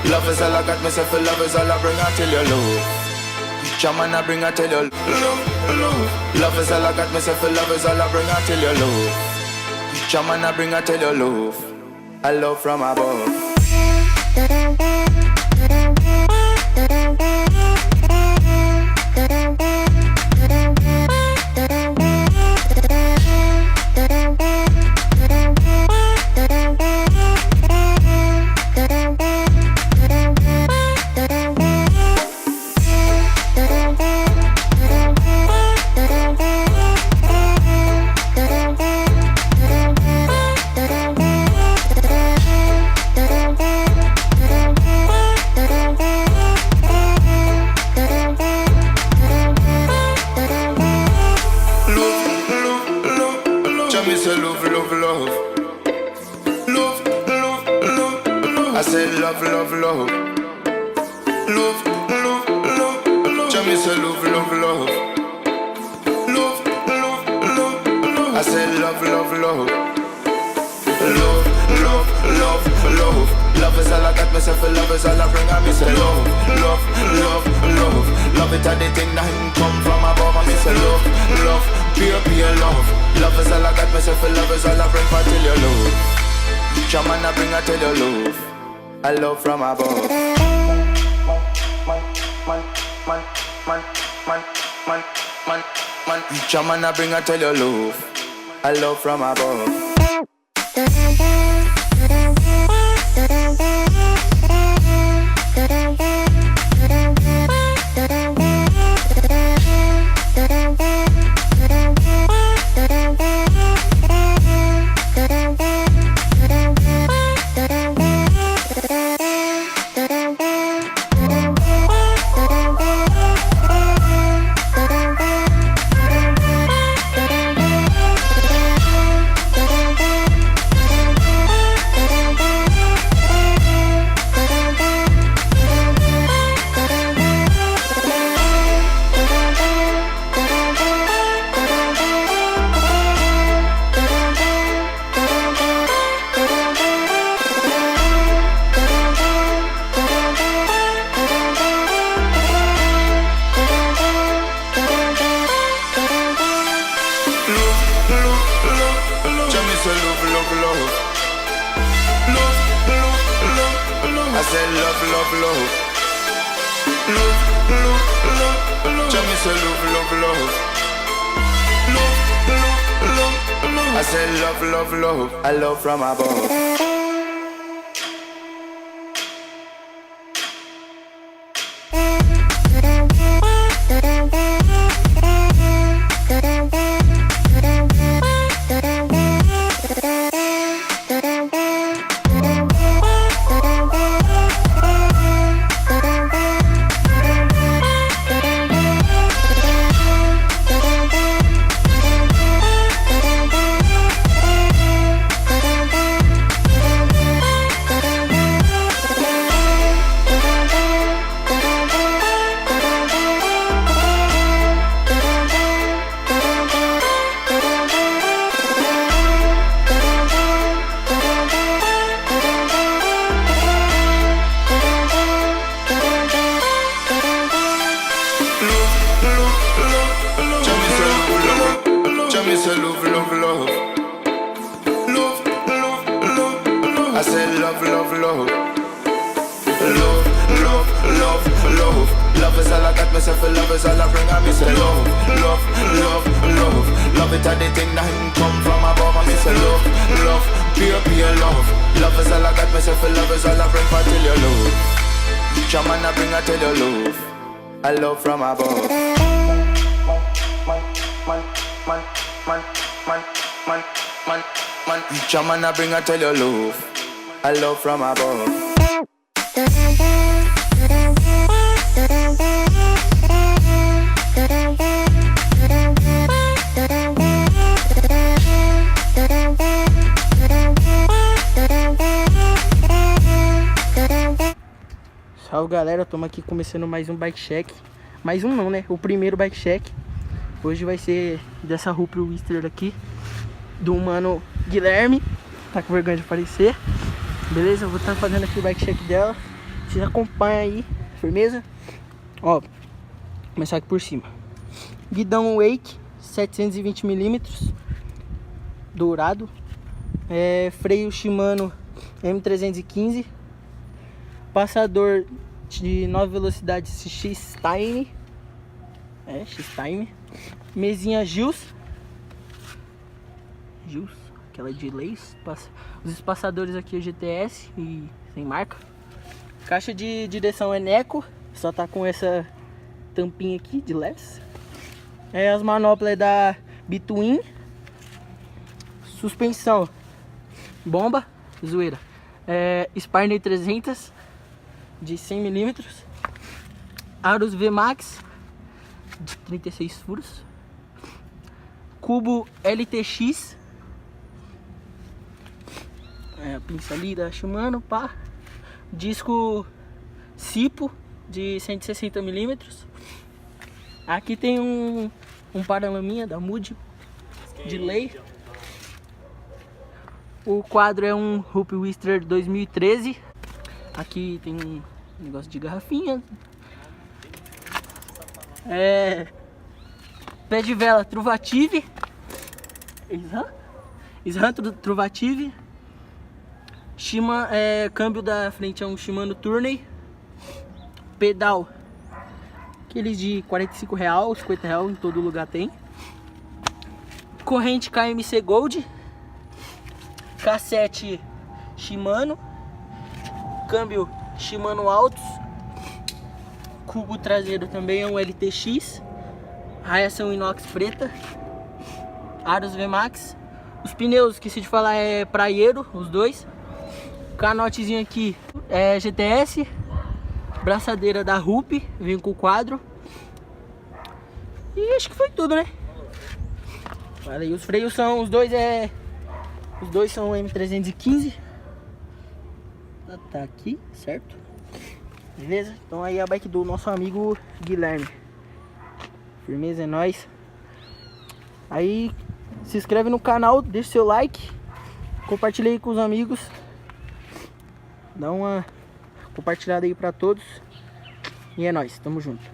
Love is all I got, myself for love is all I bring, I tell you love. Shaman I bring, I tell you love. Love is all I got, myself for love is all I bring, I tell you love. Shaman I bring, I tell you love. I love from above. Shaman I bring, I tell you love. I love from above. I love from above. Shaman I bring, I tell you love. I love from above. Salve galera, estamos aqui começando mais um bike check. Mais um não, né? O primeiro bike check. Hoje vai ser dessa Rupert Whistler aqui, do mano Guilherme. Tá com vergonha de aparecer. Beleza? Eu vou estar fazendo aqui o bike check dela. Vocês acompanham aí, firmeza? Ó, vou começar aqui por cima. Guidão Wake 720mm, dourado. Freio Shimano M315. Passador de 9 velocidades X-Time. X-Time. Mesinha Gills, aquela de leis. Os espaçadores aqui é GTS e sem marca. Caixa de direção é Neco, só tá com essa tampinha aqui de less. As manoplas é da Between. Suspensão bomba, zoeira. Spyder 300 de 100mm. Aros VMAX de 36 furos. Cubo LTX. A pinça ali da Shimano, pá. Disco Sipo de 160mm. Aqui tem um paralaminha da Moody de lei. O quadro é um Hoop Whistler 2013. Aqui tem um negócio de garrafinha. Pé de vela Truvative. Shan Truvative. Câmbio da frente é um Shimano Tourney. Pedal aqueles de R$45, R$50, em todo lugar tem. Corrente KMC Gold. Cassete Shimano. Câmbio Shimano Altos. Cubo traseiro também é um LTX. Raiação inox preta. Aros VMAX. Os pneus, esqueci de falar, é praieiro, os dois. Canotezinho aqui é GTS. Braçadeira da Hoop, vem com o quadro. E acho que foi tudo, né? Olha aí, os freios são, os dois são M315. Tá aqui, certo? Beleza? Então aí a bike do nosso amigo Guilherme. Firmeza, é nóis. Aí se inscreve no canal, deixa seu like, compartilha aí com os amigos. Dá uma compartilhada aí pra todos. E é nóis, tamo junto.